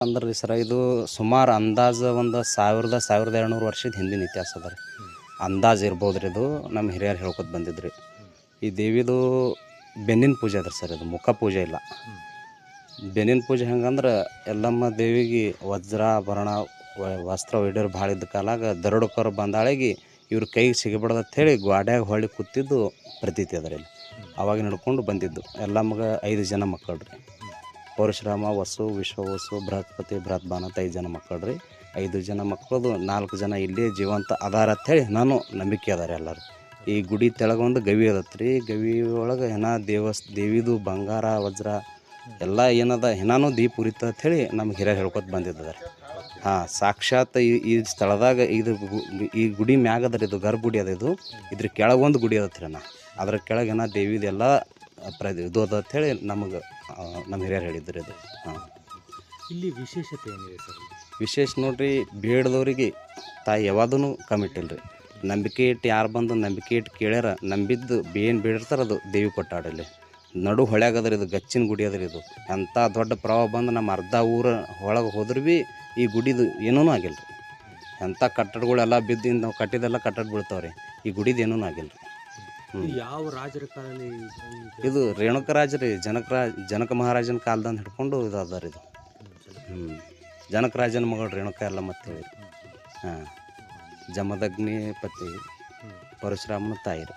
ಅಂದ್ರೆ ರೀ ಸರ ಇದು ಸುಮಾರು ಅಂದಾಜು ಒಂದು 1200 ವರ್ಷದ ಹಿಂದಿನ ಇತಿಹಾಸ ಅದ ರೀ. ಅಂದಾಜು ಇರ್ಬೋದು ರೀ. ಇದು ನಮ್ಮ ಹಿರಿಯರು ಹೇಳ್ಕೊತ ಬಂದಿದ್ರಿ. ಈ ದೇವಿದು ಬೆನ್ನಿನ ಪೂಜೆ ಅದ ಸರ್. ಇದು ಮುಖ ಪೂಜೆ ಇಲ್ಲ. ಬೆನ್ನಿನ ಪೂಜೆ ಹೆಂಗಂದ್ರೆ ಎಲ್ಲಮ್ಮ ದೇವಿಗೆ ವಜ್ರಾಭರಣ ವಸ್ತ್ರ ಒಯ್ಡೋರು ಭಾಳ ಇದ್ದ ಕಾಲಾಗ ದರೋಡಕರು ಬಂದಾಳಿಗೆ ಇವ್ರ ಕೈಗೆ ಸಿಗಬಾರ್ದು ಅಂಥೇಳಿ ಗ್ವಾಡ್ಯಾಗ ಹೊಳ್ಳಿ ಕೂತಿದ್ದು ಪ್ರತೀತಿ ಅದ ರೀ. ಅವಾಗ ನಡ್ಕೊಂಡು ಬಂದಿದ್ದು. ಎಲ್ಲಮ್ಮಗೆ 5 ಜನ ಮಕ್ಕಳು ರೀ. ಪರಶುರಾಮ, ವಸು, ವಿಶ್ವವಸು, ಬೃಹಸ್ಪತಿ, ಬೃಹದ್ಬಾನ ಅಂತ 5 ಜನ ಮಕ್ಕಳು ರೀ. 5 ಜನ ಮಕ್ಕಳದು 4 ಜನ ಇಲ್ಲೇ ಜೀವಂತ ಅದಾರ ಅಂಥೇಳಿ ನಾನು ನಂಬಿಕೆ ಅದಾರೆ ಎಲ್ಲರೂ. ಈ ಗುಡಿ ತೆಳಗೊಂದು ಗವಿ ಅದತ್ತೆ ರೀ. ಗವಿ ಒಳಗೆ ದೇವಿದು ಬಂಗಾರ ವಜ್ರ ಎಲ್ಲ ಏನದ ಹೆನಾನು ದೀಪ ಉರಿತ ಅಂಥೇಳಿ ನಮ್ಗೆ ಹಿರಿಯರು ಹೇಳ್ಕೊತ ಬಂದಿದ್ದಾರೆ. ಹಾಂ, ಸಾಕ್ಷಾತ್ ಈ ಸ್ಥಳದಾಗ ಈ ಗುಡಿ ಮ್ಯಾಗ ಅದ ರೀ. ಇದು ಗರ್ಭಗುಡಿ ಅದ. ಇದ್ರ ಕೆಳಗೊಂದು ಗುಡಿ ಅದತ್ರಿ. ಅದ್ರ ಕೆಳಗೆ ದೇವಿದೆಲ್ಲ ಇದು ಅದ ಅಂಥೇಳಿ ನಮಗೆ ನಮ್ಮ ಹಿರಿಯರು ಹೇಳಿದ್ರು. ಇದು ಹಾಂ, ಇಲ್ಲಿ ವಿಶೇಷತೆ ಏನಿದೆ ಸರ್? ವಿಶೇಷ ನೋಡ್ರಿ, ಬೇಡದವ್ರಿಗೆ ತಾಯಿ ಯಾವಾದೂ ಕಮ್ಮಿಟ್ಟಿಲ್ಲ ರೀ. ನಂಬಿಕೆ ಇಟ್ಟು ಯಾರು ಬಂದು ನಂಬಿಕೆ ಇಟ್ಟು ಕೇಳ್ಯಾರ, ನಂಬಿದ್ದು ಏನು ಬೇಡಿರ್ತಾರೆ ಅದು ದೇವಿ ಕೊಟ್ಟಾಡಲ್ಲಿ. ನಡು ಹೊಳ್ಯಾಗದ್ರಿ. ಇದು ಗಚ್ಚಿನ ಗುಡಿ ಅದ್ರಿ. ಇದು ಎಂಥ ದೊಡ್ಡ ಪ್ರವಾಹ ಬಂದು ನಮ್ಮ ಅರ್ಧ ಊರ ಒಳಗೆ ಹೋದ್ರೆ ಭೀ ಈ ಗುಡಿದು ಏನೂ ಆಗಿಲ್ಲ ರೀ. ಎಂಥ ಕಟ್ಟಡಗಳೆಲ್ಲ ಬಿದ್ದು ನಾವು ಕಟ್ಟಿದೆಲ್ಲ ಕಟ್ಟಡ ಬೀಳ್ತಾವೆ ರೀ. ಈ ಗುಡಿದು ಏನೂ ಆಗಿಲ್ಲ ರೀ. ಯಾವ ರಾಜರ ಕಾಲದಲ್ಲಿ ಇದು ರೇಣುಕರಾಜ ರೀ. ಜನಕ ಮಹಾರಾಜನ ಕಾಲದಿಂದ ಹಿಡ್ಕೊಂಡು ಇದು ಅದ ರೀ. ಇದು ಜನಕರಾಜನ ಮಗಳು ರೇಣುಕ ಎಲ್ಲ ಮತ್ತೆ ಹಾಂ, ಜಮದಗ್ನಿ ಪತಿ ಪರಶುರಾಮನ ತಾಯಿ ರೀ.